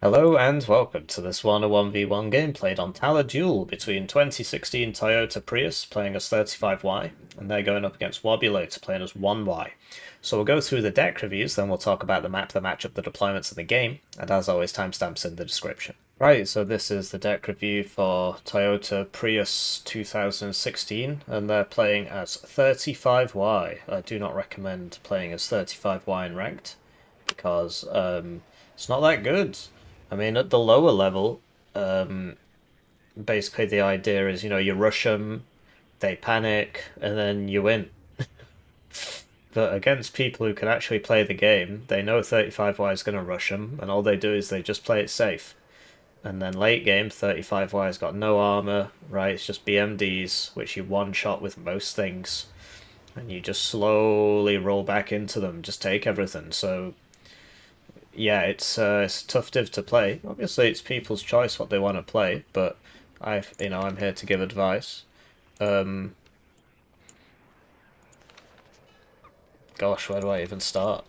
Hello and welcome to this Warno 1v1 game played on Taler Duel between 2016 Toyota Prius playing as 35Y and they're going up against Wobulator playing as 1Y. So we'll go through the deck reviews, then we'll talk about the map, the matchup, the deployments, and the game, and as always, timestamps in the description. Right, so this is the deck review for Toyota Prius 2016, and they're playing as 35Y. I do not recommend playing as 35Y in ranked because it's not that good. I mean, at the lower level, basically the idea is, you rush them, they panic, and then you win. But against people who can actually play the game, they know 35Y is going to rush them, and all they do is they just play it safe. And then late game, 35Y's got no armor, right? It's just BMDs, which you one-shot with most things. And you just slowly roll back into them, just take everything. So yeah, it's a tough div to play. Obviously, it's people's choice what they want to play, but I'm here to give advice. Um, Gosh, where do I even start?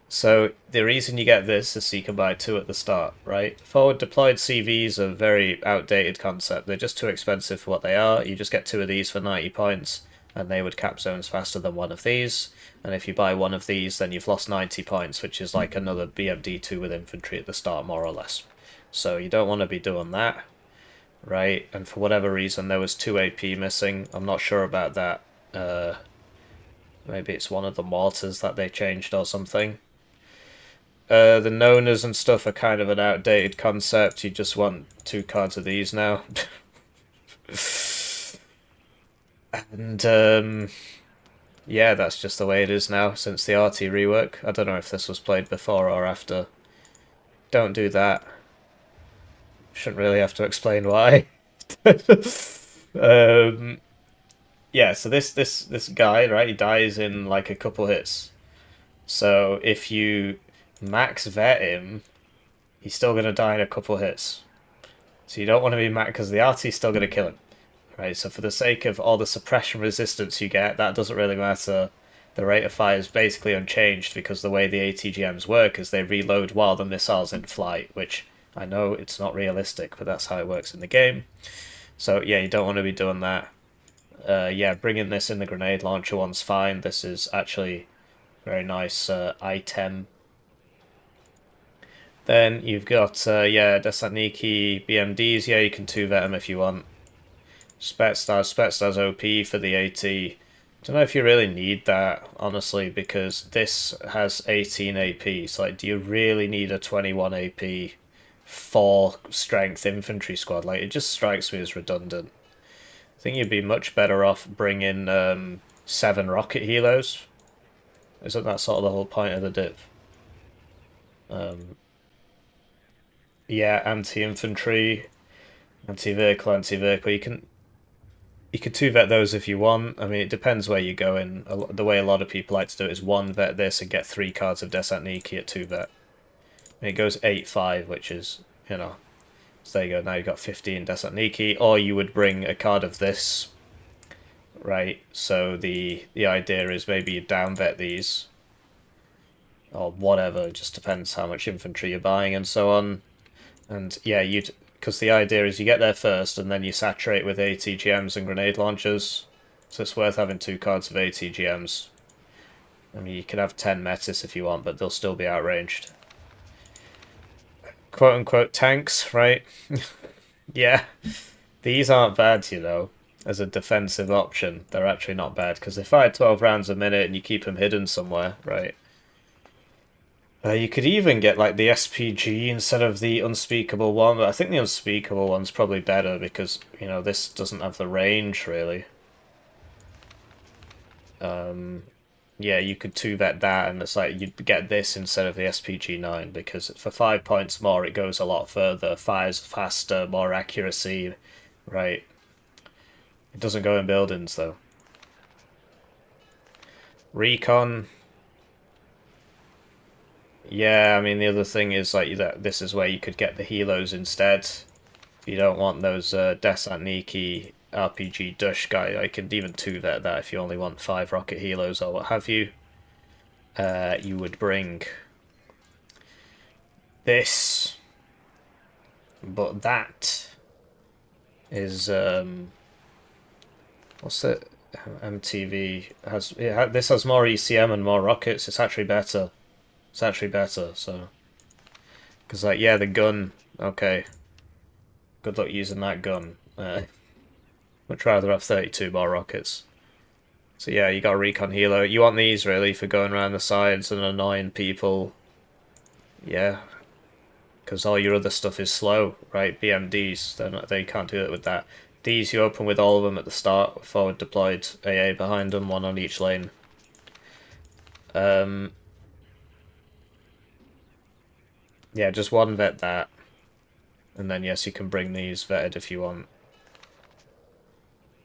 So the reason you get this is so you can buy two at the start, right? Forward deployed CVs are a very outdated concept. They're just too expensive for what they are. You just get two of these for 90 points, and they would cap zones faster than one of these. And if you buy one of these, then you've lost 90 points, which is like another BMD2 with infantry at the start, more or less. So you don't want to be doing that, right? And for whatever reason, there was 2 AP missing. I'm not sure about that. Maybe it's one of the mortars that they changed or something. The Nonas and stuff are kind of an outdated concept. You just want two cards of these now. And yeah, that's just the way it is now since the RT rework. I don't know if this was played before or after. Don't do that. Shouldn't really have to explain why. um, yeah, so this guy, right, he dies in like a couple hits. So if you max vet him, he's still gonna die in a couple hits. So you don't want to be max because the RT's still gonna kill him. Right, so for the sake of all the suppression resistance you get, that doesn't really matter. The rate of fire is basically unchanged because the way the ATGMs work is they reload while the missile's in flight, which I know it's not realistic, but that's how it works in the game. So yeah, you don't want to be doing that. Yeah, bringing this in the grenade launcher one's fine. This is actually very nice item. Then you've got, yeah, Desaniki BMDs. Yeah, you can 2-vet them if you want. Spetsnaz OP for the AT. Don't know if you really need that, honestly, because this has 18 AP. So, like, do you really need a 21 AP 4 strength infantry squad? Like, it just strikes me as redundant. I think you'd be much better off bringing 7 rocket helos. Isn't that sort of the whole point of the div? Um, yeah, anti-infantry, anti-vehicle, anti-vehicle. You could 2-vet those if you want. I mean, it depends where you go in. The way a lot of people like to do it is 1-vet this and get 3 cards of Desantniki at 2-vet. And it goes 8-5, which is, so there you go. Now you've got 15 Desantniki. Or you would bring a card of this, right? So the idea is maybe you down-vet these, or whatever. It just depends how much infantry you're buying and so on. And yeah, because the idea is you get there first and then you saturate with ATGMs and grenade launchers. So it's worth having 2 cards of ATGMs. I mean, you can have 10 Metis if you want, but they'll still be outranged. Quote unquote tanks, right? Yeah, these aren't bad, as a defensive option. They're actually not bad because they fire 12 rounds a minute and you keep them hidden somewhere, right? You could even get like the SPG instead of the unspeakable one, but I think the unspeakable one's probably better because, this doesn't have the range really. Yeah, you could 2-vet that and it's like you'd get this instead of the SPG-9 because for 5 points more it goes a lot further, fires faster, more accuracy, right? It doesn't go in buildings though. Recon, yeah, I mean the other thing is like that this is where you could get the helos instead. If you don't want those Desantniki RPG Dush guy, I can even 2-vet that if you only want 5 rocket helos or what have you. You would bring this, but that is what's it? MTV has this has more ECM and more rockets. It's actually better. It's actually better. So, because like yeah, the gun. Okay, good luck using that gun. Much rather have 32 more rockets. So yeah, you got a recon helo. You want these really for going around the sides and annoying people. Yeah, because all your other stuff is slow, right? BMDs, they can't do it with that. These you open with all of them at the start, forward deployed AA behind them, one on each lane. Yeah, just one vet that. And then yes, you can bring these vetted if you want.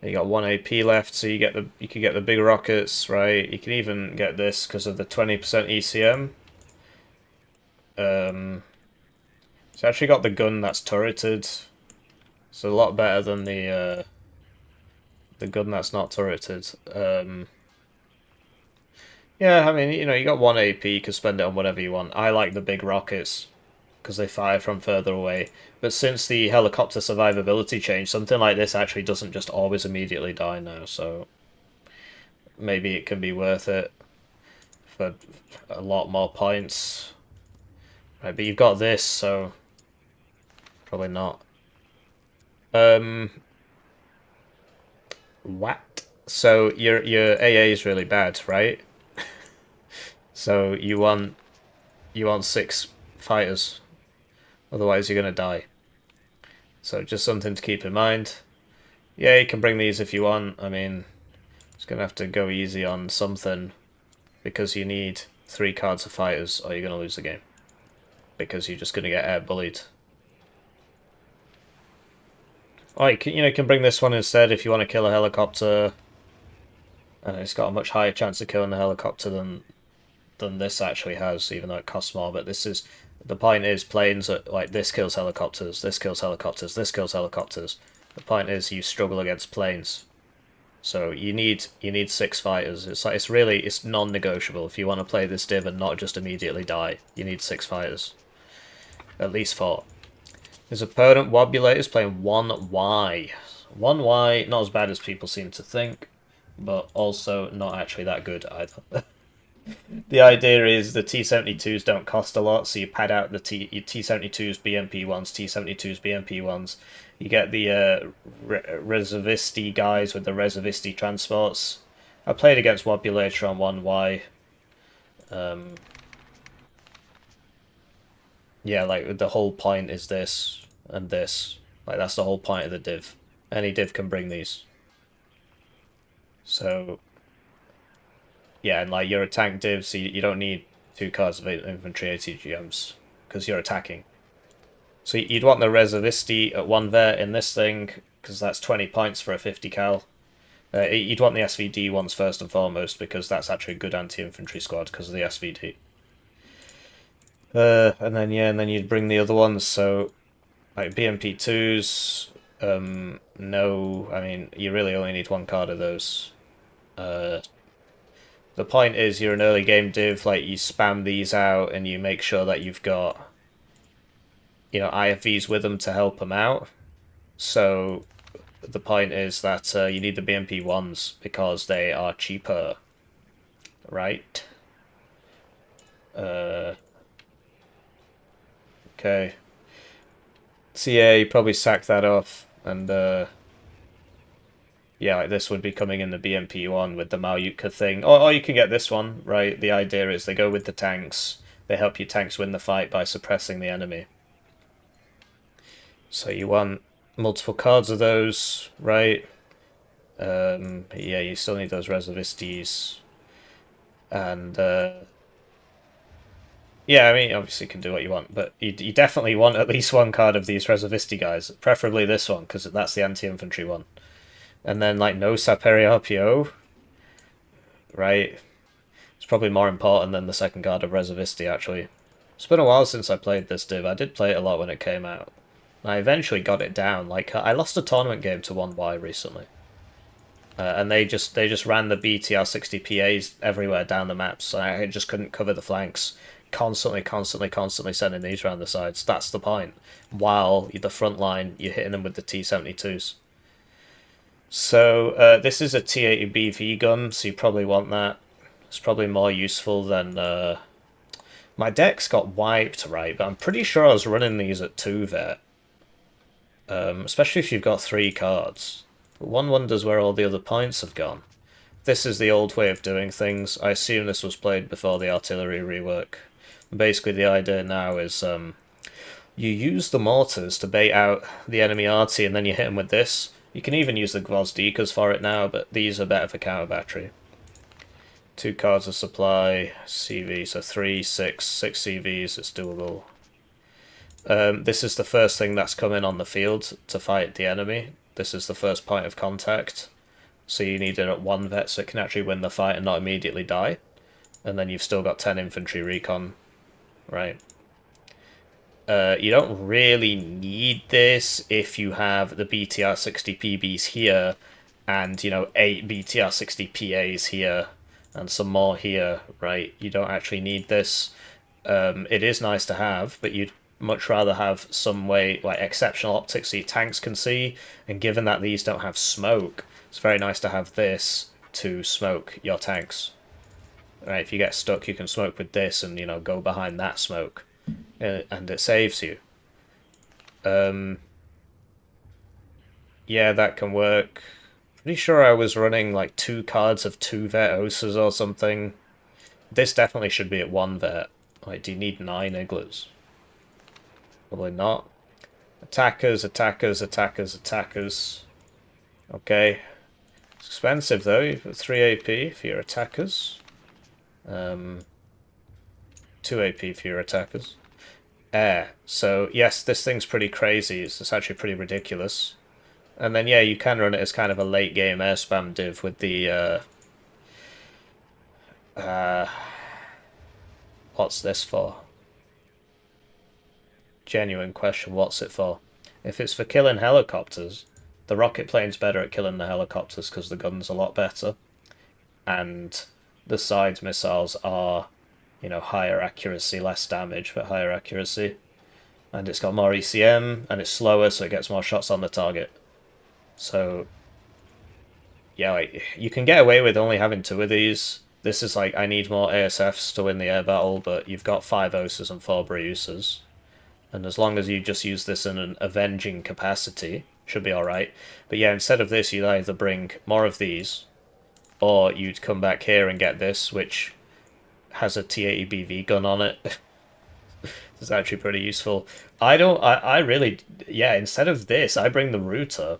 You got 1 AP left, so you can get the big rockets, right? You can even get this because of the 20% ECM. It's actually got the gun that's turreted. It's a lot better than the gun that's not turreted. Yeah, I mean, you know, you got 1 AP, you can spend it on whatever you want. I like the big rockets because they fire from further away. But since the helicopter survivability changed, something like this actually doesn't just always immediately die now, so maybe it can be worth it for a lot more points. Right, but you've got this, so probably not. What? So your AA is really bad, right? So you want 6 fighters, otherwise you're gonna die. So just something to keep in mind. Yeah, you can bring these if you want. I mean, it's gonna have to go easy on something because you need 3 cards of fighters, or you're gonna lose the game because you're just gonna get air bullied. Oh, you can bring this one instead if you want to kill a helicopter. And it's got a much higher chance of killing the helicopter than this actually has, even though it costs more. But this is the point is planes are, like this kills helicopters, this kills helicopters, this kills helicopters. The point is you struggle against planes, so you need 6 fighters. It's non-negotiable if you want to play this div and not just immediately die. You need 6 fighters, at least 4. His opponent Wobulator is playing 1Y. 1Y, not as bad as people seem to think, but also not actually that good either. The idea is the T-72s don't cost a lot, so you pad out the T-72s, BMP-1s, T-72s, BMP-1s. You get the reservisti guys with the reservisti transports. I played against Wobulator on 1Y. Yeah, like the whole point is this and this. Like that's the whole point of the div. Any div can bring these. So yeah, and like you're a tank div, so you don't need 2 cards of infantry ATGMs because you're attacking. So you'd want the reservisti at 1 there in this thing because that's 20 points for a 50 cal. You'd want the SVD ones first and foremost because that's actually a good anti-infantry squad because of the SVD. And then you'd bring the other ones. So like BMP2s. No, I mean you really only need 1 card of those. The point is you're an early game div, like you spam these out and you make sure that you've got, IFVs with them to help them out. So the point is that you need the BMP ones because they are cheaper, right? Okay. So yeah, you probably sack that off and yeah, like this would be coming in the BMP one with the Malyutka thing. Or you can get this one, right? The idea is they go with the tanks. They help your tanks win the fight by suppressing the enemy. So you want multiple cards of those, right? Yeah, you still need those reservistes. And, yeah, I mean, obviously you can do what you want, but you definitely want at least 1 card of these reservisti guys. Preferably this one, because that's the anti-infantry one. And then, like, no Saperi RPO, right? It's probably more important than the second card of Reservisti, actually. It's been a while since I played this div. I did play it a lot when it came out. I eventually got it down. Like, I lost a tournament game to 1Y recently. And they just ran the BTR 60 PAs everywhere down the maps. So I just couldn't cover the flanks. constantly sending these around the sides. That's the point. While the front line, you're hitting them with the T-72s. So this is a T-80 BV gun, so you probably want that. It's probably more useful than... My decks got wiped, right, but I'm pretty sure I was running these at 2 vet. Especially if you've got 3 cards. But one wonders where all the other points have gone. This is the old way of doing things. I assume this was played before the artillery rework. Basically, the idea now is you use the mortars to bait out the enemy arty, and then you hit them with this. You can even use the Gvozdikas for it now, but these are better for counter battery. 2 cards of supply, CV, so 3, 6 CVs, it's doable. This is the first thing that's come in on the field to fight the enemy. This is the first point of contact. So you need it at 1 vet so it can actually win the fight and not immediately die. And then you've still got 10 infantry recon, right? You don't really need this if you have the BTR-60 PBs here and, you know, 8 BTR-60 PAs here and some more here, right? You don't actually need this. It is nice to have, but you'd much rather have some way, like exceptional optics so your tanks can see, and given that these don't have smoke, it's very nice to have this to smoke your tanks. Right, if you get stuck, you can smoke with this and, you know, go behind that smoke. And it saves you. Yeah, that can work. Pretty sure I was running like 2 cards of 2 vet Osas or something. This definitely should be at 1 vet. Like, do you need 9 Iglas? Probably not. Attackers, attackers, attackers, attackers. Okay. It's expensive though. You've got 3 AP for your attackers. 2 AP for your attackers. Air. So yes, this thing's pretty crazy. It's actually pretty ridiculous. And then yeah, you can run it as kind of a late game air spam div with the what's this for? Genuine question, what's it for? If it's for killing helicopters, the rocket plane's better at killing the helicopters because the gun's a lot better. And the side missiles are, you know, higher accuracy, less damage, but higher accuracy. And it's got more ECM, and it's slower, so it gets more shots on the target. So, yeah, like, you can get away with only having 2 of these. This is like, I need more ASFs to win the air battle, but you've got 5 Osas and 4 Briusas. And as long as you just use this in an avenging capacity, should be alright. But yeah, instead of this, you'd either bring more of these, or you'd come back here and get this, which has a T-80 BV gun on it. It's actually pretty useful. I really, yeah, instead of this, I bring the router.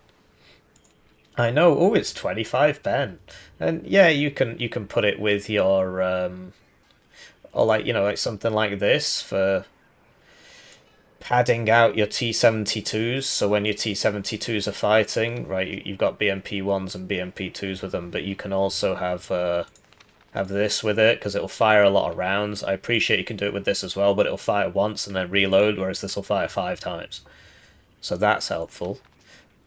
I know, oh, it's 25 pen. And yeah, you can put it with your, or like, you know, like something like this for padding out your T-72s, so when your T-72s are fighting, right, you've got BMP-1s and BMP-2s with them, but you can also have this with it, because it'll fire a lot of rounds. I appreciate you can do it with this as well, but it'll fire once and then reload, whereas this will fire 5 times. So that's helpful.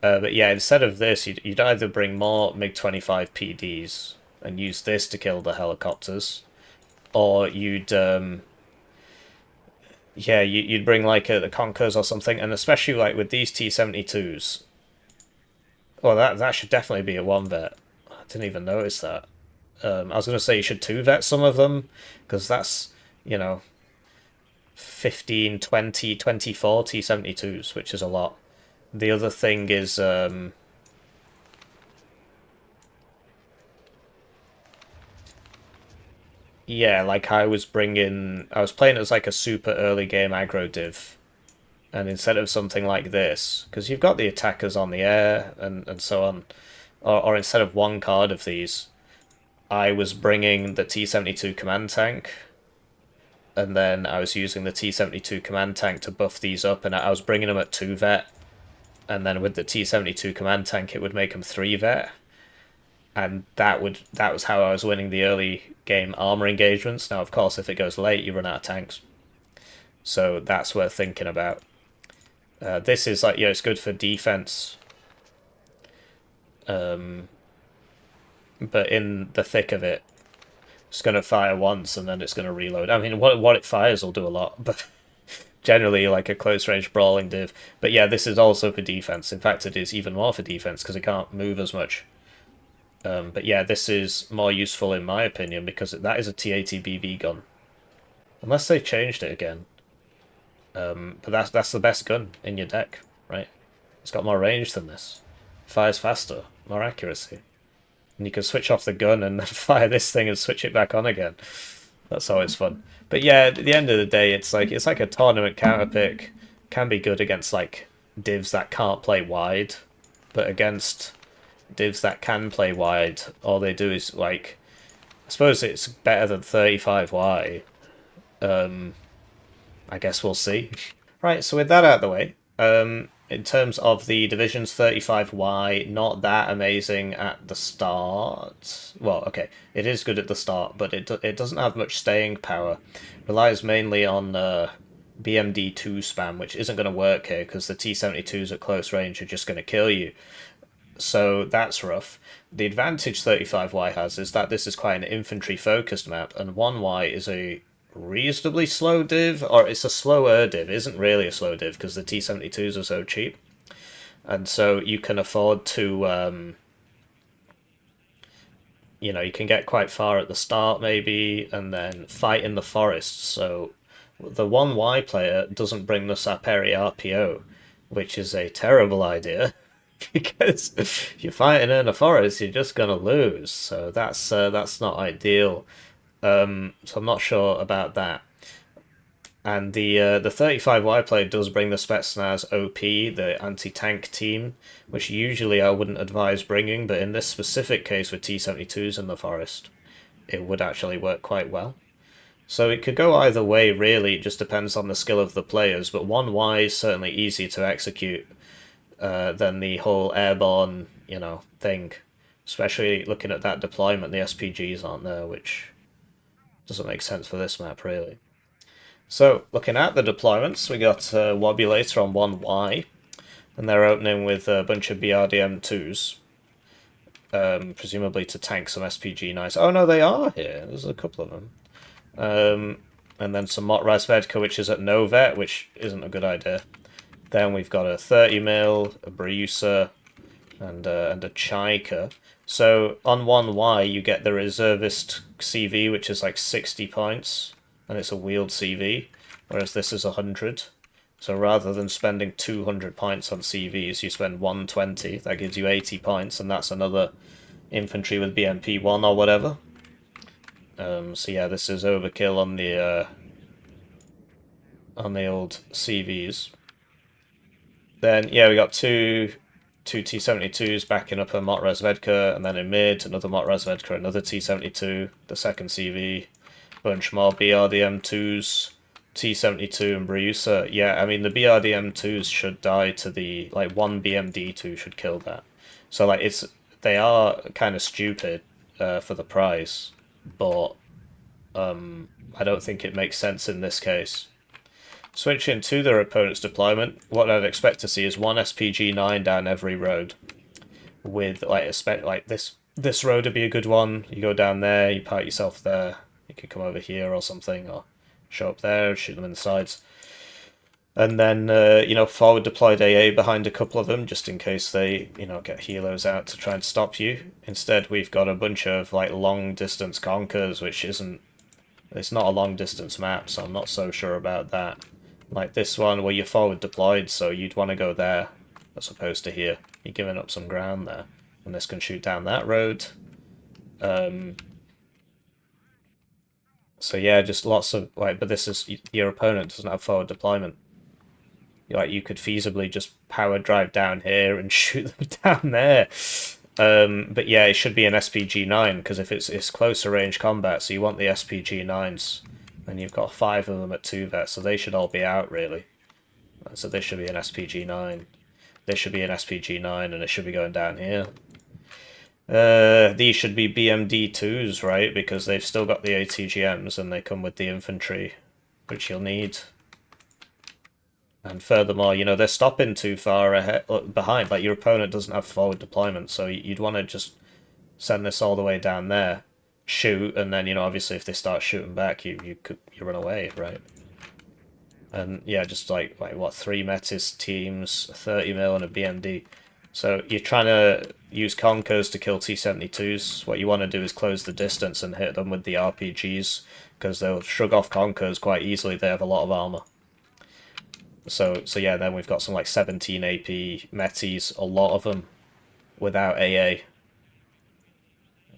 But yeah, instead of this, you'd either bring more MiG-25 PDs and use this to kill the helicopters, or you'd yeah, you'd bring like the Conkers or something, and especially like with these T-72s. Well, that should definitely be a 1 vet. I didn't even notice that. I was going to say you should 2 vet some of them, because that's, you know, 15, 20, 24 T-72s, which is a lot. The other thing is... yeah, like I was playing it as like a super early game aggro div. And instead of something like this, because you've got the attackers on the air and so on, or instead of 1 card of these, I was bringing the T-72 command tank, and then I was using the T-72 command tank to buff these up, and I was bringing them at 2 vet, and then with the T-72 command tank it would make them 3 vet, and that was how I was winning the early game armor engagements. Now, of course, if it goes late, you run out of tanks. So that's worth thinking about. This is like, yeah, it's good for defense. But in the thick of it, It's going to fire once and then it's going to reload. I mean, what it fires will do a lot, but generally like a close range brawling div. But yeah, this is also for defense. In fact, it is even more for defense because it can't move as much. But yeah, this is more useful in my opinion because that is a T80BB gun. Unless they changed it again. But that's the best gun in your deck, right? It's got more range than this. Fires faster, more accuracy. And you can switch off the gun and then fire this thing and switch it back on again. That's always fun. But yeah, at the end of the day, it's like a tournament counter pick. Can be good against like divs that can't play wide, but against divs that can play wide, all they do is like, I suppose it's better than 35Y. I guess we'll see. Right, so with that out of the way, in terms of the divisions, 35Y, not that amazing at the start. Well, okay, it is good at the start, but it doesn't have much staying power. Relies mainly on BMD2 spam, which isn't going to work here because the T72s at close range are just going to kill you. So that's rough. The advantage 35Y has is that this is quite an infantry-focused map, and 1Y is a reasonably slow div, or it's a slower div. It isn't really a slow div because the T72s are so cheap, and so you can afford to you can get quite far at the start maybe and then fight in the forests. So the 1Y player doesn't bring the Saperi RPO, which is a terrible idea because if you're fighting in a forest you're just gonna lose, so that's not ideal. So I'm not sure about that. And the 35Y player does bring the Spetsnaz OP, the anti-tank team, which usually I wouldn't advise bringing, but in this specific case with T72s in the forest, it would actually work quite well. So it could go either way, really. It just depends on the skill of the players, but 1Y is certainly easier to execute than the whole Airborne, thing. Especially looking at that deployment, the SPGs aren't there, which doesn't make sense for this map, really. So, looking at the deployments, we got Wobulator on 1Y, and they're opening with a bunch of BRDM2s, presumably to tank some SPG-9s. Oh no, they are here. There's a couple of them. And then some Mot Razvedka, which is at no vet, which isn't a good idea. Then we've got a 30mm, a Briusa, and a Chaika. So on 1Y you get the reservist CV, which is like 60 points, and it's a wheeled CV, whereas this is 100. So rather than spending 200 points on CVs, you spend 120. That gives you 80 points, and that's another infantry with BMP1 or whatever. So yeah, this is overkill on the old CVs. Then yeah, we got two T72s backing up a Mot Razvedka, and then in mid, another Mot Razvedka, another T72, the second CV, bunch more BRDM2s, T72 and Briusa. Yeah, I mean, the BRDM2s should die to the, like, one BMD2 should kill that. So, like, they are kind of stupid for the price, but I don't think it makes sense in this case. Switching to their opponent's deployment, what I'd expect to see is one SPG-9 down every road. With like this road would be a good one. You go down there, you park yourself there. You could come over here or something, or show up there, shoot them in the sides. And then forward deployed AA behind a couple of them, just in case they get helos out to try and stop you. Instead, we've got a bunch of like long distance conkers, which isn't. It's not a long distance map, so I'm not so sure about that. Like this one where you're forward deployed, so you'd want to go there as opposed to here. You're giving up some ground there. And this can shoot down that road. So yeah, just lots of but this is, your opponent doesn't have forward deployment. You could feasibly just power drive down here and shoot them down there. But yeah, it should be an SPG-9 because if it's closer range combat, so you want the SPG-9s. And you've got 5 of them at 2 vets, so they should all be out, really. So this should be an SPG-9. This should be an SPG-9, and it should be going down here. These should be BMD-2s, right? Because they've still got the ATGMs, and they come with the infantry, which you'll need. And furthermore, they're stopping too far ahead, behind. Like, your opponent doesn't have forward deployment, so you'd want to just send this all the way down there. shoot, and then, you know, obviously if they start shooting back, you run away, right? And yeah, just like what, 3 Metis teams, 30 mil and a BMD. So you're trying to use Conkers to kill T-72s. What you want to do is close the distance and hit them with the RPGs, because they'll shrug off Conkers quite easily. They have a lot of armor. So yeah, then we've got some like 17 AP Metis, a lot of them without AA. A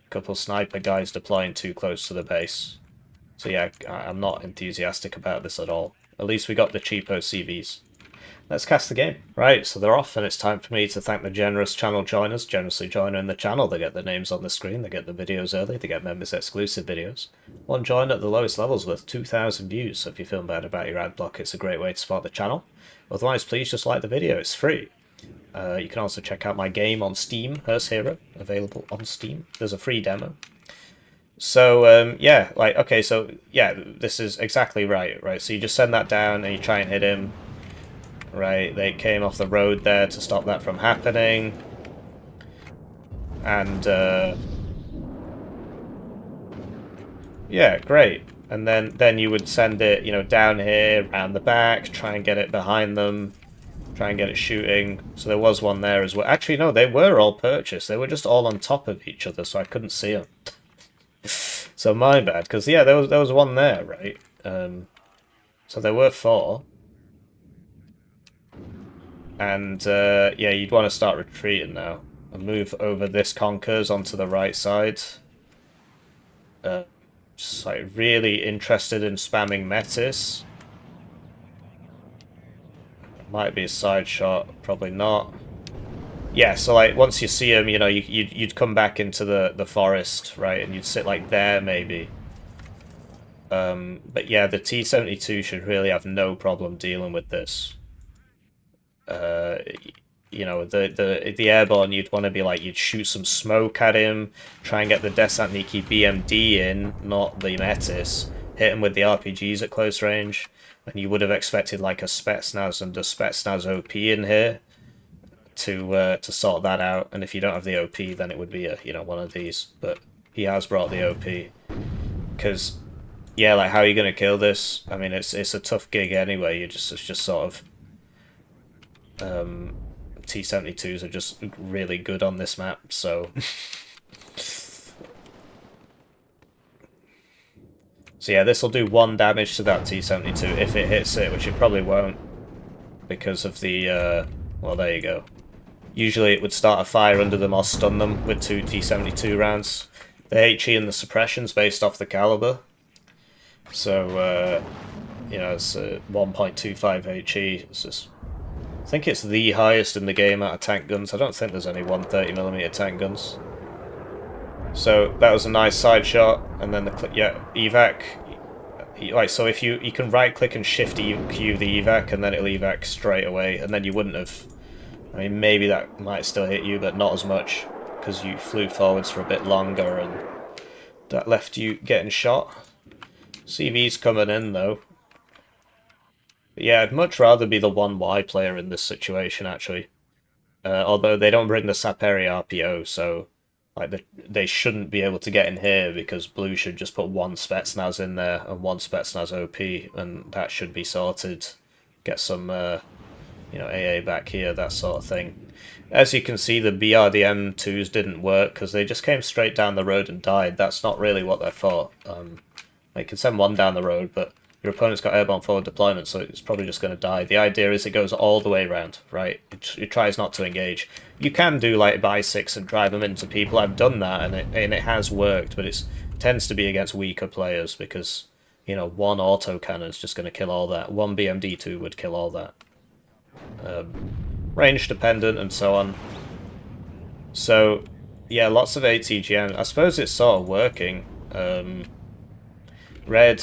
couple sniper guys deploying too close to the base. So yeah, I'm not enthusiastic about this at all. At least we got the cheapo CVs. Let's cast the game. Right, so they're off, and it's time for me to thank the generous channel joiners. Generously joining the channel, they get their names on the screen, they get the videos early, they get members exclusive videos. One join at the lowest levels with 2,000 views, so if you're feeling bad about your ad block, it's a great way to support the channel. Otherwise, please just like the video, it's free. You can also check out my game on Steam, Hearst Hero, available on Steam. There's a free demo. So, yeah, like, okay, so, yeah, this is exactly right? So you just send that down and you try and hit him. Right, they came off the road there to stop that from happening. And, yeah, great. And then you would send it, you know, down here, around the back, try and get it behind them, try and get it shooting. So there was one there as well. Actually, no, they were all purchased. They were just all on top of each other, so I couldn't see them. So my bad, because, yeah, there was one there, right? So there were 4. And, yeah, you'd want to start retreating now. And move over this Conkers onto the right side. Just, like, really interested in spamming Metis. Might be a side shot, probably not. Yeah, so, like, once you see him, you know, you'd come back into the forest, right? And you'd sit, like, there, maybe. But, yeah, the T-72 should really have no problem dealing with this. You know, the Airborne, you'd want to be like, you'd shoot some smoke at him, try and get the Desantniki BMD in, not the Metis, hit him with the RPGs at close range, and you would have expected like a Spetsnaz and a Spetsnaz OP in here to sort that out. And if you don't have the OP, then it would be a, you know, one of these. But he has brought the OP, because yeah, like, how are you going to kill this? I mean, it's a tough gig anyway. It's just sort of T-72s are just really good on this map, so so yeah, this will do 1 damage to that T-72 if it hits it, which it probably won't because of the well, there you go. Usually it would start a fire under them or stun them with 2 T-72 rounds. The HE and the suppression's based off the caliber, so you know, it's 1.25 HE. It's just, I think it's the highest in the game out of tank guns. I don't think there's any 130mm tank guns. So that was a nice side shot, and then the evac. Like, so if you can right click and shift EQ the evac, and then it'll evac straight away, and then you wouldn't have. I mean, maybe that might still hit you, but not as much because you flew forwards for a bit longer, and that left you getting shot. CV's coming in though. Yeah, I'd much rather be the 1Y player in this situation, actually. Although they don't bring the Saperi RPO, so like they shouldn't be able to get in here, because blue should just put 1 Spetsnaz in there and 1 Spetsnaz OP, and that should be sorted. Get some, you know, AA back here, that sort of thing. As you can see, the BRDM2s didn't work because they just came straight down the road and died. That's not really what they're for. They can send 1 down the road, but your opponent's got airborne forward deployment, so it's probably just going to die. The idea is it goes all the way around, right? It tries not to engage. You can do like buy 6 and drive them into people. I've done that, and it has worked, but it tends to be against weaker players because, you know, 1 autocannon is just going to kill all that. 1 BMD2 would kill all that. Range dependent and so on. So, yeah, lots of ATGM. I suppose it's sort of working. Red,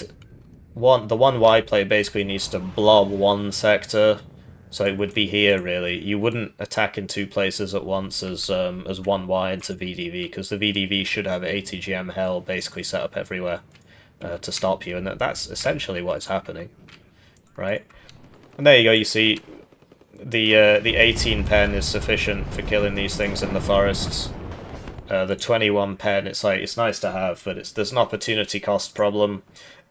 the 1Y play basically needs to blob 1 sector, so it would be here really. You wouldn't attack in 2 places at once as 1Y into VDV, because the VDV should have ATGM hell basically set up everywhere to stop you, and that's essentially what is happening, right? And there you go. You see, the 18 pen is sufficient for killing these things in the forests. The 21 pen, it's like it's nice to have, but there's an opportunity cost problem,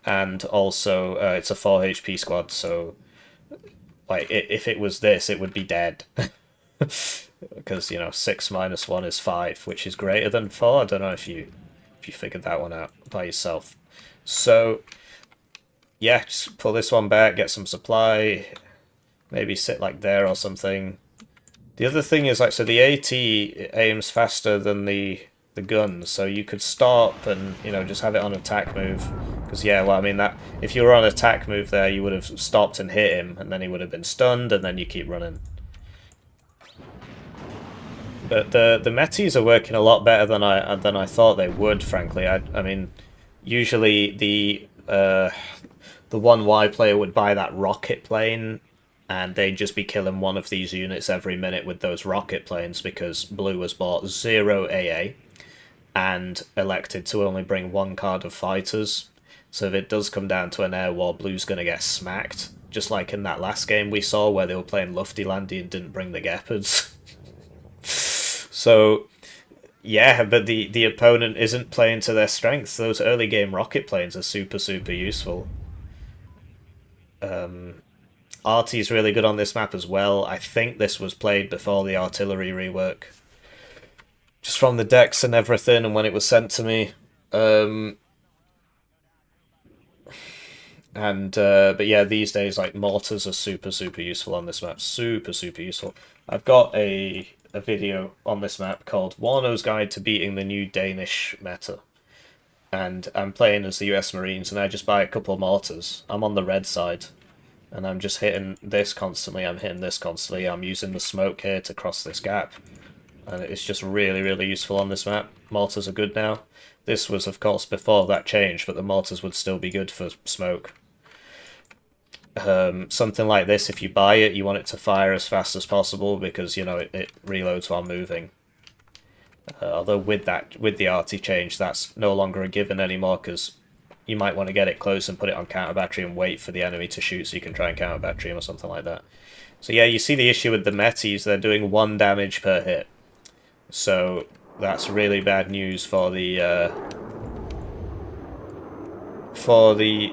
and also it's a 4 HP squad, so like if it was this, it would be dead. Because 6 minus 1 is 5, which is greater than 4. I don't know if you figured that one out by yourself. So yeah, just pull this one back, get some supply, maybe sit like there or something. The other thing is, like, so the AT aims faster than the gun, so you could stop and just have it on attack move. Because yeah, well, I mean, that if you were on attack move there, you would have stopped and hit him, and then he would have been stunned, and then you keep running. But the metis are working a lot better than I thought they would. Frankly, I mean, usually the 1Y player would buy that rocket plane, and they'd just be killing one of these units every minute with those rocket planes because Blue has bought 0 AA and elected to only bring 1 card of fighters. So if it does come down to an air war, Blue's going to get smacked, just like in that last game we saw where they were playing Lufty-Landy and didn't bring the Gepards. So yeah, but the opponent isn't playing to their strengths. Those early game rocket planes are super useful. Artie's really good on this map as well. I think this was played before the artillery rework, just from the decks and everything, and when it was sent to me. But yeah, these days, like, mortars are super useful on this map. Super useful. I've got a video on this map called Warno's Guide to Beating the New Danish Meta. And I'm playing as the US Marines, and I just buy a couple of mortars. I'm on the red side, and I'm just hitting this constantly, I'm hitting this constantly, I'm using the smoke here to cross this gap. And it's just really useful on this map. Mortars are good now. This was, of course, before that change, but the mortars would still be good for smoke. Something like this, if you buy it, you want it to fire as fast as possible because, it reloads while moving. Although with the arty change, that's no longer a given anymore because you might want to get it close and put it on counter battery and wait for the enemy to shoot so you can try and counter battery him or something like that. So yeah, you see the issue with the metis, they're doing 1 damage per hit. So that's really bad news for the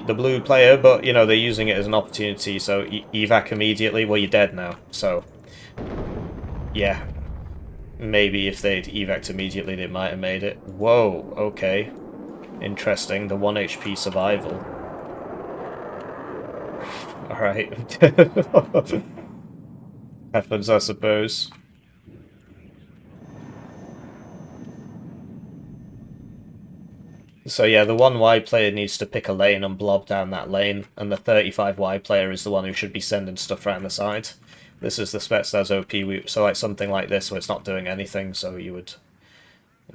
blue player, but they're using it as an opportunity, so evac immediately. Well, you're dead now, so yeah, maybe if they'd evac immediately they might have made it. Whoa, okay, interesting. The 1 HP survival. Alright. Happens, I suppose. So yeah, the 1Y player needs to pick a lane and blob down that lane, and the 35Y player is the one who should be sending stuff around the side. This is the Spetsnaz OP, so like something like this where it's not doing anything, so you would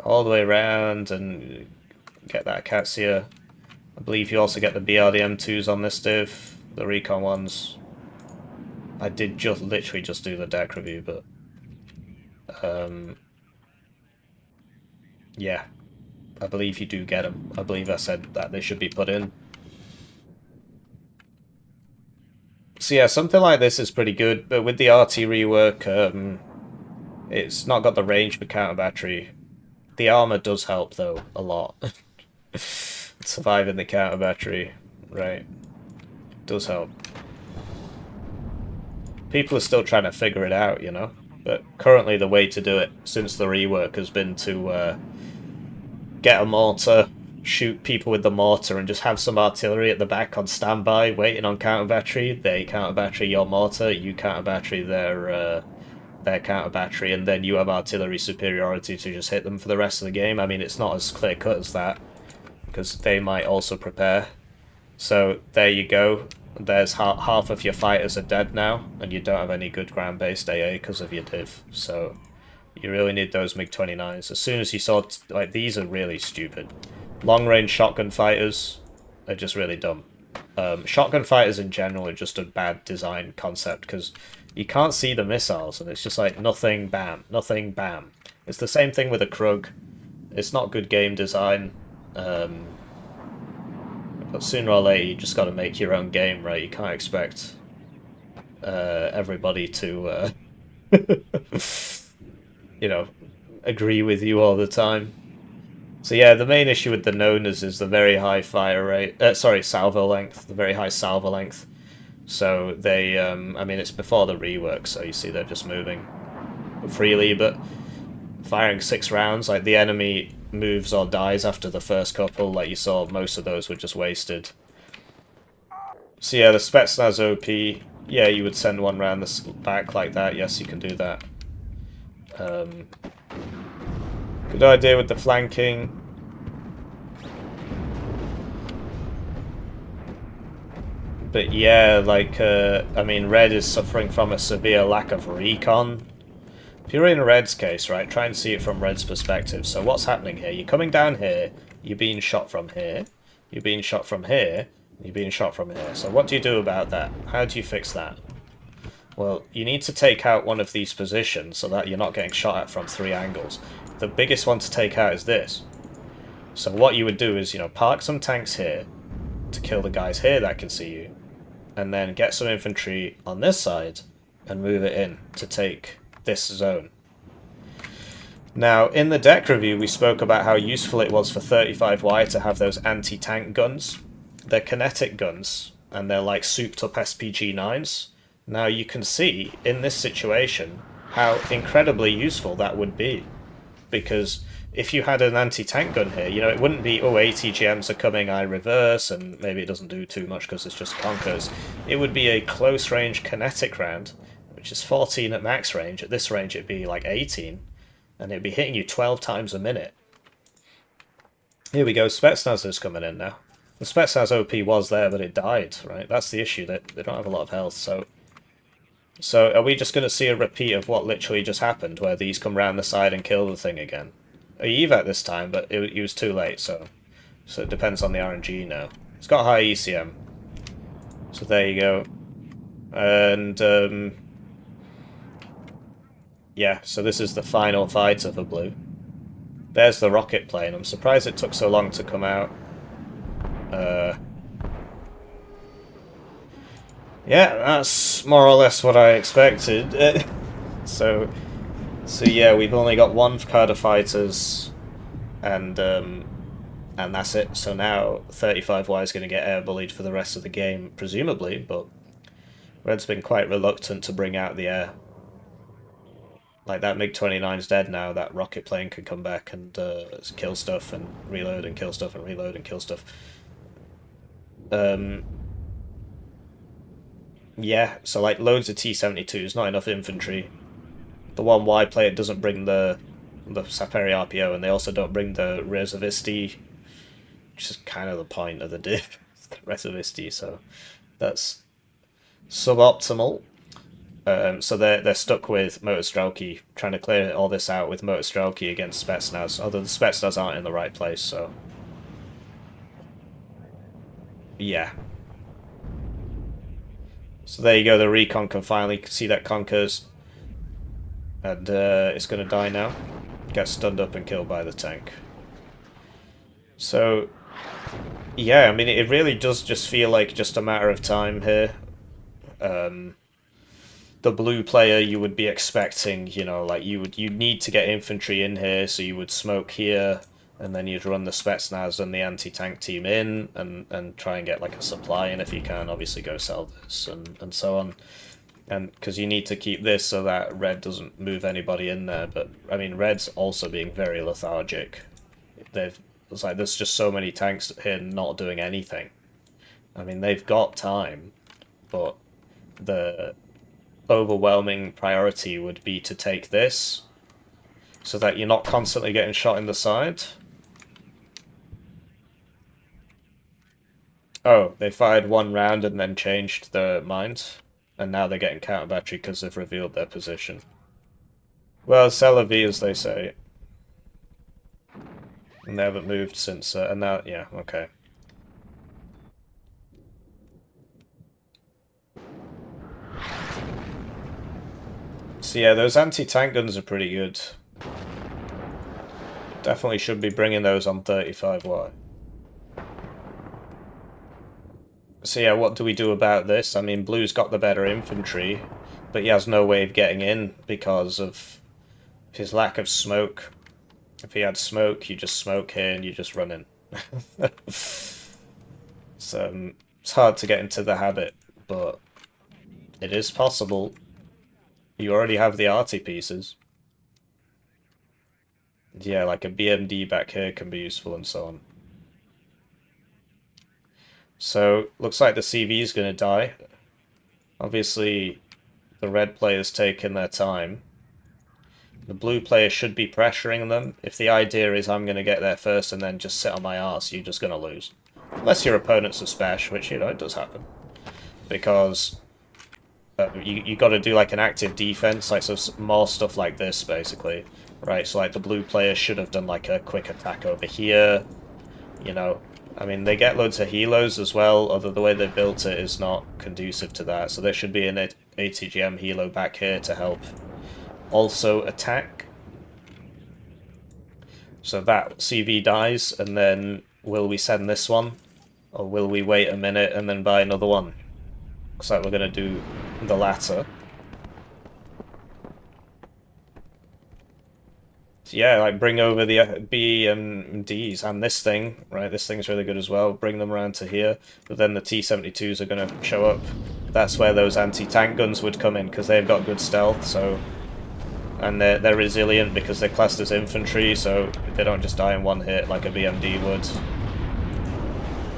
all the way around and get that Acacia. I believe you also get the BRDM2s on this div, the recon ones. I did literally just do the deck review, but yeah. I believe you do get them. I believe I said that they should be put in. So yeah, something like this is pretty good, but with the RT rework, it's not got the range for counter battery. The armor does help though, a lot. Surviving the counter battery, right, does help. People are still trying to figure it out, but currently the way to do it since the rework has been to get a mortar, shoot people with the mortar, and just have some artillery at the back on standby, waiting on counter battery. They counter battery your mortar, you counter battery their counter battery, and then you have artillery superiority to just hit them for the rest of the game. I mean, it's not as clear cut as that, because they might also prepare. So there you go. There's half of your fighters are dead now, and you don't have any good ground-based AA because of your div. So you really need those MiG-29s. As soon as you saw, like, these are really stupid. Long-range shotgun fighters are just really dumb. Shotgun fighters in general are just a bad design concept, because you can't see the missiles, and it's just like, nothing, bam, nothing, bam. It's the same thing with a Krug. It's not good game design, but sooner or later you just got to make your own game, right? You can't expect everybody to... agree with you all the time. So yeah, the main issue with the Nonas is the very high fire rate. Sorry, salvo length. The very high salvo length. So they, I mean, it's before the rework, so you see they're just moving freely, but firing 6 rounds, like the enemy moves or dies after the first couple, like you saw, most of those were just wasted. So yeah, the Spetsnaz OP, yeah, you would send one round the back like that. Yes, you can do that. Good idea with the flanking. But yeah, like, I mean, Red is suffering from a severe lack of recon. If you're in Red's case, right, try and see it from Red's perspective. So what's happening here? You're coming down here, you're being shot from here, you're being shot from here, you're being shot from here. So what do you do about that? How do you fix that? Well, you need to take out one of these positions so that you're not getting shot at from 3 angles. The biggest one to take out is this. So what you would do is, you know, park some tanks here to kill the guys here that can see you, and then get some infantry on this side and move it in to take this zone. Now, in the deck review, we spoke about how useful it was for 35Y to have those anti-tank guns. They're kinetic guns, and they're like souped-up SPG-9s. Now, you can see, in this situation, how incredibly useful that would be. Because if you had an anti-tank gun here, you know, it wouldn't be, oh, ATGMs are coming, I reverse, and maybe it doesn't do too much because it's just conkers. It would be a close-range kinetic round, which is 14 at max range. At this range, it'd be like 18, and it'd be hitting you 12 times a minute. Here we go, Spetsnaz is coming in now. The Spetsnaz OP was there, but it died, right? That's the issue, that they don't have a lot of health, so are we just going to see a repeat of what literally just happened, where these come round the side and kill the thing again? He evac this time, but it was too late, so it depends on the RNG now. It's got high ECM. So there you go. And, yeah, so this is the final fighter for Blue. There's the rocket plane. I'm surprised it took so long to come out. Yeah, that's more or less what I expected. So yeah, we've only got 1 card of fighters, and that's it. So now 35Y is going to get air bullied for the rest of the game, presumably, but Red's been quite reluctant to bring out the air. Like, that MiG-29's dead now, that rocket plane can come back and kill stuff and reload and kill stuff and reload and kill stuff. Yeah, so like loads of T-72s, not enough infantry. The 1Y player doesn't bring the Saperi RPO, and they also don't bring the Reservisti, which is kind of the point of the div, the Reservisti, so that's suboptimal. So they're stuck with Motostrelki, trying to clear all this out with Motostrelki against Spetsnaz, although the Spetsnaz aren't in the right place, so yeah. So there you go, the recon can finally see that conkers, and it's going to die now. Gets stunned up and killed by the tank. So, yeah, I mean, it really does just feel like just a matter of time here. The blue player, you would be expecting, you know, like you'd need to get infantry in here, so you would smoke here, and then you'd run the Spetsnaz and the anti-tank team in, and try and get like a supply, and if you can, obviously go sell this, and so on. And because you need to keep this so that Red doesn't move anybody in there, but I mean, Red's also being very lethargic. It's like there's just so many tanks here not doing anything. I mean, they've got time, but the overwhelming priority would be to take this so that you're not constantly getting shot in the side. Oh, they fired 1 round and then changed their mind, and now they're getting counter battery because they've revealed their position. Well, c'est la vie, as they say. And they haven't moved since, and now, yeah, okay. So yeah, those anti-tank guns are pretty good. Definitely should be bringing those on 35Y. So yeah, what do we do about this? I mean, Blue's got the better infantry, but he has no way of getting in because of his lack of smoke. If he had smoke, you just smoke here and you just run in. So it's hard to get into the habit, but it is possible. You already have the arty pieces. Yeah, like a BMD back here can be useful and so on. So, looks like the CV is going to die. Obviously, the red player's taking their time. The blue player should be pressuring them. If the idea is I'm going to get there first and then just sit on my arse, you're just going to lose. Unless your opponent's a special, which, you know, it does happen. Because you got to do like an active defense, like so more stuff like this, basically. Right, so like the blue player should have done like a quick attack over here, you know. I mean, they get loads of helos as well, although the way they built it is not conducive to that. So there should be an ATGM helo back here to help also attack. So that CV dies, and then will we send this one? Or will we wait a minute and then buy another one? Looks like we're going to do the latter. Yeah, like bring over the BMDs and this thing, right? This thing's really good as well. Bring them around to here, but then the T-72s are going to show up. That's where those anti-tank guns would come in, because they've got good stealth, so... And they're resilient because they're classed as infantry, so they don't just die in one hit like a BMD would.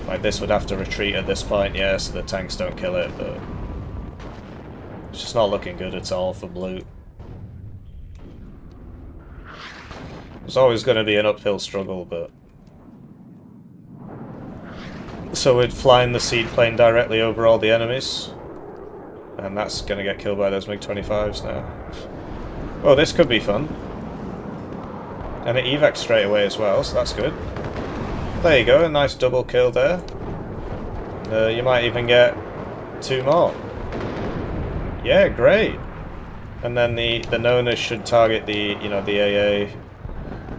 Like, this would have to retreat at this point, yeah, so the tanks don't kill it, but... It's just not looking good at all for blue. There's always going to be an uphill struggle, but... So we're flying the seed plane directly over all the enemies. And that's going to get killed by those MiG-25s now. Oh, this could be fun. And it evacs straight away as well, so that's good. There you go, a nice double kill there. You might even get 2 more. Yeah, great. And then the Nonas should target the, you know, the AA.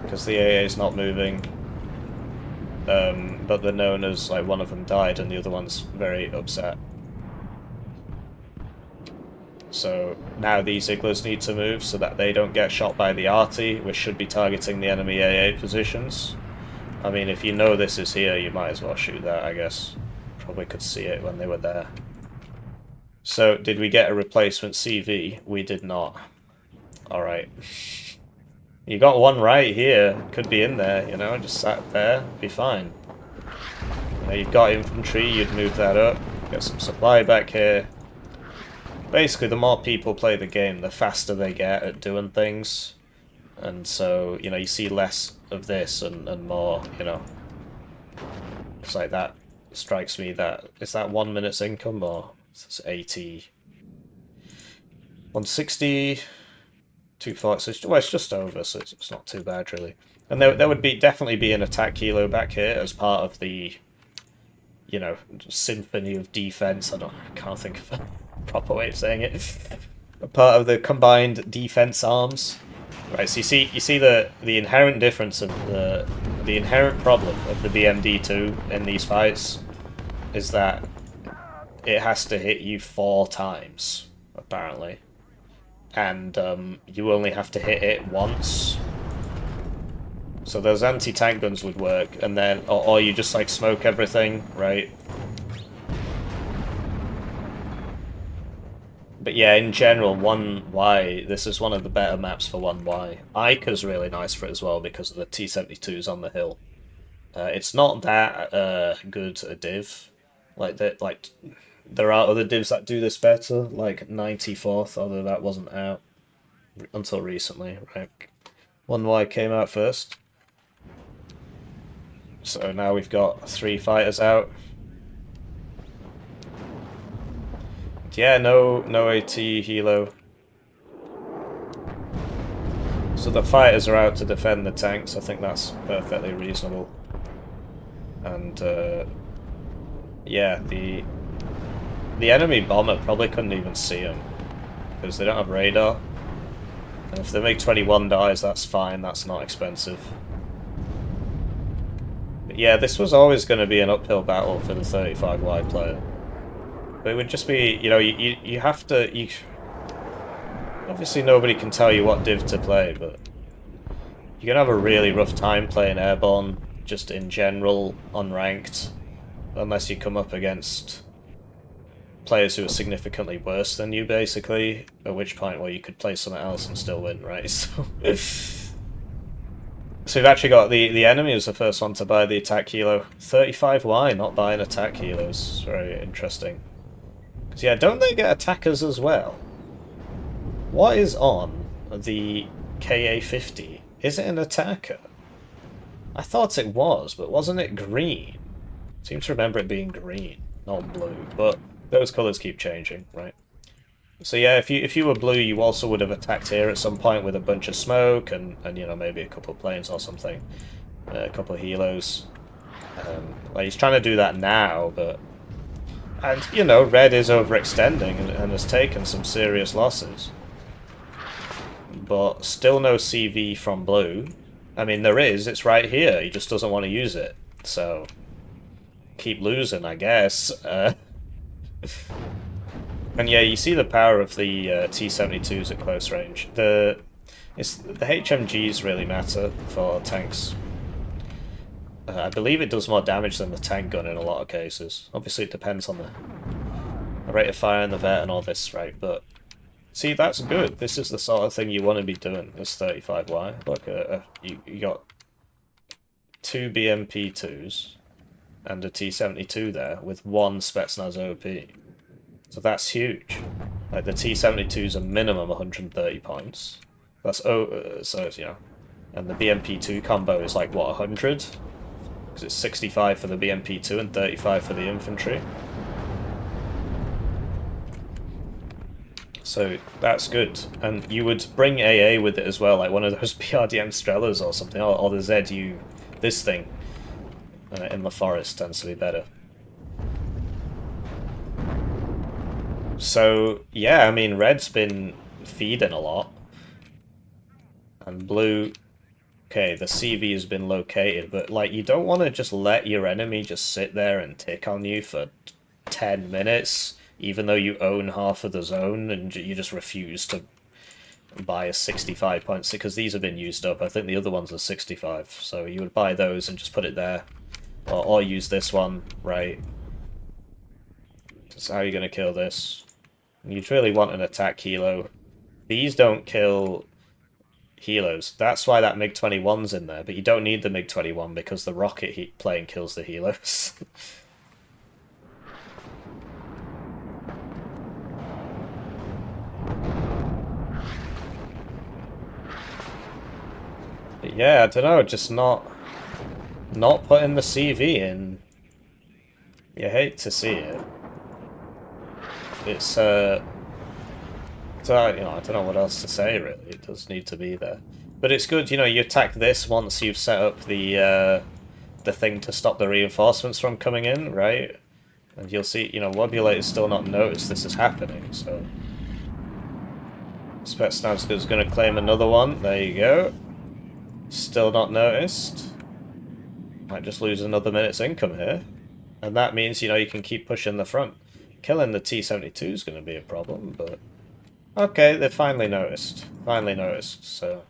Because the AA is not moving. But the Nonas, like, one of them died and the other one's very upset. So now these Iglas need to move so that they don't get shot by the arty, which should be targeting the enemy AA positions. I mean, if you know this is here, you might as well shoot that, I guess. Probably could see it when they were there. So, did we get a replacement CV? We did not. Alright. You got one right here. Could be in there, you know, just sat there. Be fine. You know, you've got infantry, you'd move that up. Get some supply back here. Basically, the more people play the game, the faster they get at doing things. And so, you know, you see less of this and more, you know. It's like that strikes me that... Is that 1 minute's income or... It's 80... 160... 240... Well, it's just over, so it's not too bad, really. And there would definitely be an attack kilo back here as part of the... You know, symphony of defense. I can't think of a proper way of saying it. A part of the combined defense arms. Right, so you see the inherent difference of the inherent problem of the BMD2 in these fights is that it has to hit you 4 times, apparently. And you only have to hit it once. So those anti-tank guns would work, and then or you just like smoke everything, right? But yeah, in general, 1Y, this is one of the better maps for 1Y. Ica's really nice for it as well because of the T-72s on the hill. It's not that good a div. Like there are other divs that do this better, like 94th, although that wasn't out until recently, right? 1Y came out first. So now we've got 3 fighters out. Yeah, no AT helo. So the fighters are out to defend the tanks. I think that's perfectly reasonable. And yeah, the enemy bomber probably couldn't even see them because they don't have radar. And if the MiG-21 dies, that's fine. That's not expensive. But yeah, this was always going to be an uphill battle for the 35Y player. But it would just be, you know, you have to... Obviously nobody can tell you what div to play, but you're gonna have a really rough time playing Airborne, just in general, unranked, unless you come up against players who are significantly worse than you, basically, at which point, well, you could play something else and still win, right? So we've actually got the enemy was the first one to buy the attack helo. 35Y, not buying attack helos. Very interesting. Because, yeah, don't they get attackers as well? What is on the KA-50? Is it an attacker? I thought it was, but wasn't it green? I seem to remember it being green, not blue. But those colours keep changing, right? So yeah, if you were blue, you also would have attacked here at some point with a bunch of smoke and you know, maybe a couple of planes or something, a couple of helos. Like he's trying to do that now, but you know, red is overextending and has taken some serious losses. But still no CV from blue. I mean, there is. It's right here. He just doesn't want to use it. So keep losing, I guess. And yeah, you see the power of the T-72s at close range. The HMGs really matter for tanks. I believe it does more damage than the tank gun in a lot of cases. Obviously, it depends on the rate of fire and the vet and all this, right? But see, that's good. This is the sort of thing you want to be doing. This 35Y. Look, you got 2 BMP2s and a T-72 there with 1 Spetsnaz OP. So that's huge. Like the T-72 is a minimum 130 points. That's so it's, you know, and the BMP2 combo is like what, 100? Because it's 65 for the BMP2 and 35 for the infantry. So that's good. And you would bring AA with it as well, like one of those PRDM Strelas or something, or the ZU, this thing in the forest tends to be better. So, yeah, I mean, red's been feeding a lot. And blue, okay, the CV has been located, but, like, you don't want to just let your enemy just sit there and tick on you for 10 minutes, even though you own half of the zone, and you just refuse to buy a 65 points, because these have been used up. I think the other ones are 65, so you would buy those and just put it there. Or use this one, right? So how are you going to kill this? You'd really want an attack helo. These don't kill helos. That's why that MiG-21's in there, but you don't need the MiG-21 because the rocket plane kills the helos. But yeah, I don't know, just not putting the CV in. You hate to see it. It's so, you know, I don't know what else to say really. It does need to be there, but it's good. You know, you attack this once you've set up the thing to stop the reinforcements from coming in, right? And you'll see, you know, Wobulator's still not noticed this is happening. So Spetsnaz is going to claim another one. There you go. Still not noticed. Might just lose another minute's income here, and that means, you know, you can keep pushing the front. Killing the T-72 is going to be a problem, but okay, they finally noticed. Finally noticed, so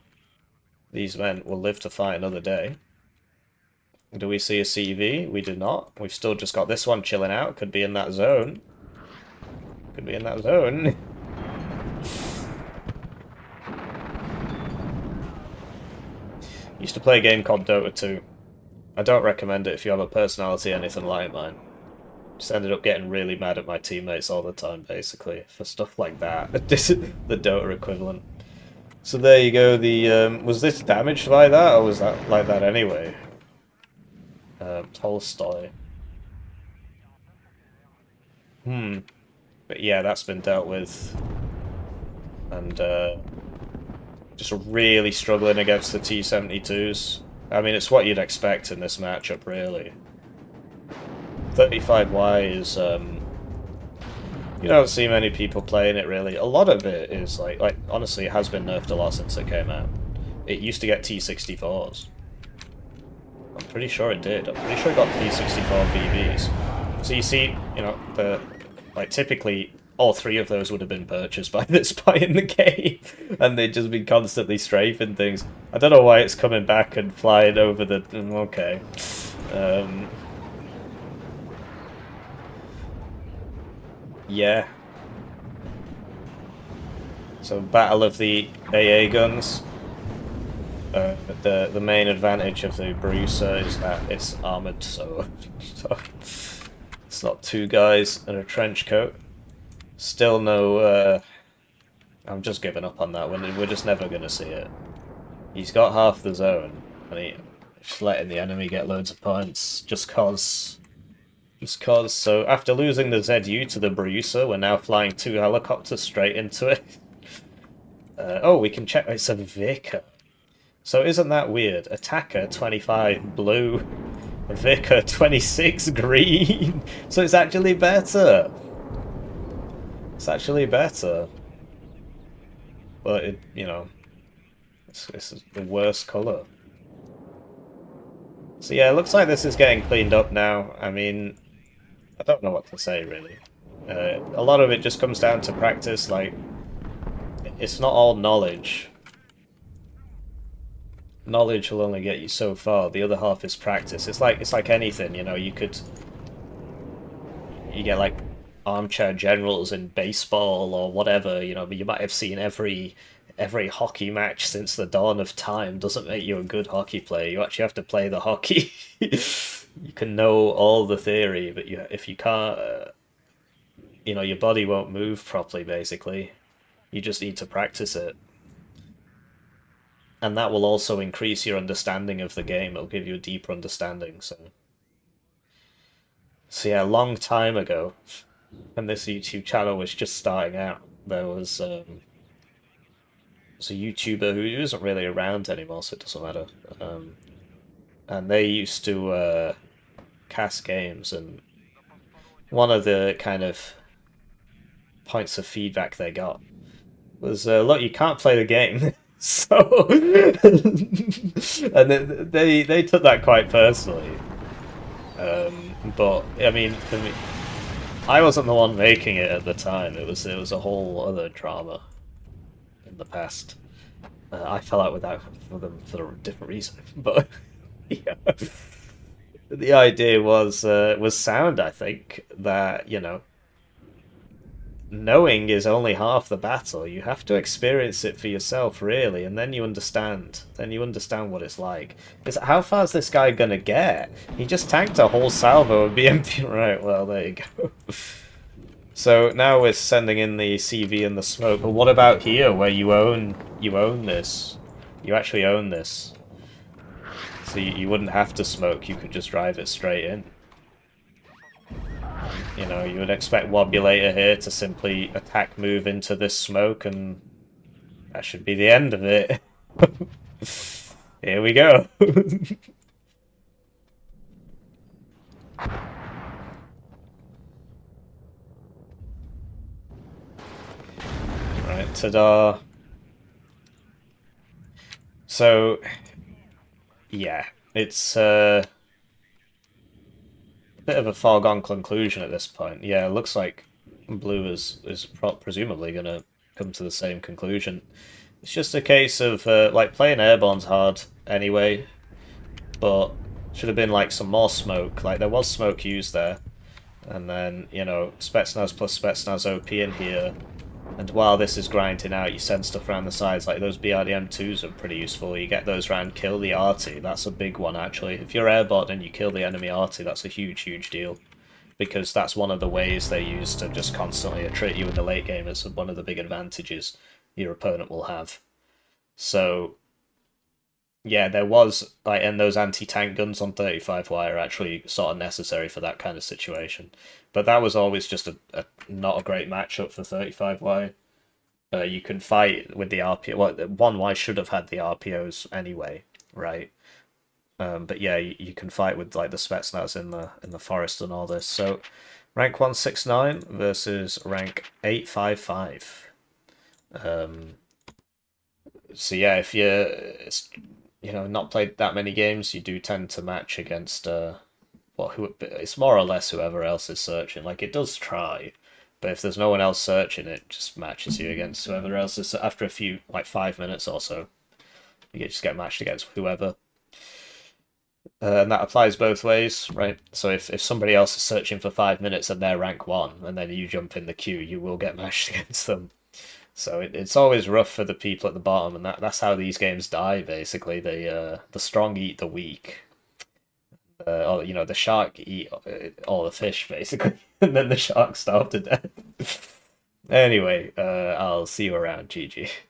these men will live to fight another day. Do we see a CV? We do not. We've still just got this one chilling out. Could be in that zone. Could be in that zone. Used to play a game called Dota 2. I don't recommend it if you have a personality anything like mine. Just ended up getting really mad at my teammates all the time, basically, for stuff like that. The Dota equivalent. So there you go. The was this damaged by that, or was that like that anyway? Tolstoy. But yeah, that's been dealt with. And just really struggling against the T-72s. I mean, it's what you'd expect in this matchup, really. 35Y is, you don't see many people playing it, really. A lot of it is, like honestly, it has been nerfed a lot since it came out. It used to get T-64s. I'm pretty sure it did. I'm pretty sure it got T-64 BBs. So you see, you know, like, typically, all three of those would have been purchased by this point in the game, and they'd just be constantly strafing things. I don't know why it's coming back and flying over the... Okay. Yeah. So, Battle of the AA guns. The main advantage of the Bruiser is that it's armored, so it's not two guys in a trench coat. Still no. I'm just giving up on that. We're just never gonna see it. He's got half the zone, and he's just letting the enemy get loads of points just cause. Just cause. So after losing the ZU to the Bruiser, we're now flying two helicopters straight into it. Oh, we can check. It's a Vicar. So isn't that weird? Attacker 25 blue, Vicar 26 green. So it's actually better. It's actually better. But it, it's the worst color. So yeah, it looks like this is getting cleaned up now. I mean, I don't know what to say really. A lot of it just comes down to practice. Like, it's not all knowledge. Knowledge will only get you so far. The other half is practice. It's like anything, you get like armchair generals in baseball or whatever, but you might have seen every hockey match since the dawn of time. Doesn't make you a good hockey player. You actually have to play the hockey. You can know all the theory, but if you can't, your body won't move properly, basically. You just need to practice it. And that will also increase your understanding of the game. It'll give you a deeper understanding. So yeah, a long time ago, when this YouTube channel was just starting out, there was a YouTuber who isn't really around anymore, so it doesn't matter. And they used to cast games, and one of the kind of points of feedback they got was, look, you can't play the game. So, and they took that quite personally. But I mean, for me, I wasn't the one making it at the time. It was a whole other drama in the past. I fell out with that for them for a different reason, but yeah. The idea was sound. I think that knowing is only half the battle. You have to experience it for yourself, really, and then you understand. Then you understand what it's like. How far is this guy gonna get? He just tanked a whole salvo of BMP. Right, well, there you go. So now we're sending in the CV and the smoke. But what about here, where you own this? You actually own this. So you wouldn't have to smoke. You could just drive it straight in. You would expect Wobulator here to simply attack move into this smoke, and that should be the end of it. Here we go. Right, ta-da. So, yeah, it's bit of a foregone conclusion at this point. Yeah, it looks like blue is presumably going to come to the same conclusion. It's just a case of like playing Airborne's hard anyway, but should have been like some more smoke. Like there was smoke used there, and then Spetsnaz plus Spetsnaz OP in here. And while this is grinding out, you send stuff around the sides, like those BRDM2s are pretty useful. You get those around, kill the arty, that's a big one actually. If you're airborne and you kill the enemy arty, that's a huge, huge deal. Because that's one of the ways they use to just constantly attrit you in the late game. It's one of the big advantages your opponent will have. So, yeah, there was, like, and those anti-tank guns on 35Y are actually sort of necessary for that kind of situation. But that was always just not a great matchup for 35Y. You can fight with the RPO. Well, 1Y should have had the RPOs anyway, right? But yeah, you can fight with like the Spetsnaz in the forest and all this. So rank 169 versus rank 855. So yeah, if you're not played that many games, you do tend to match against it's more or less whoever else is searching. Like it does try, But if there's no one else searching, it just matches you against whoever else is. After a few, like 5 minutes or so, you just get matched against whoever. And that applies both ways, right? So if somebody else is searching for 5 minutes and they're rank 1, and then you jump in the queue, you will get matched against them. So it's always rough for the people at the bottom, and that's how these games die, basically. The strong eat the weak. Or, the shark eat all the fish, basically, and then the shark starve to death. Anyway, I'll see you around, GG.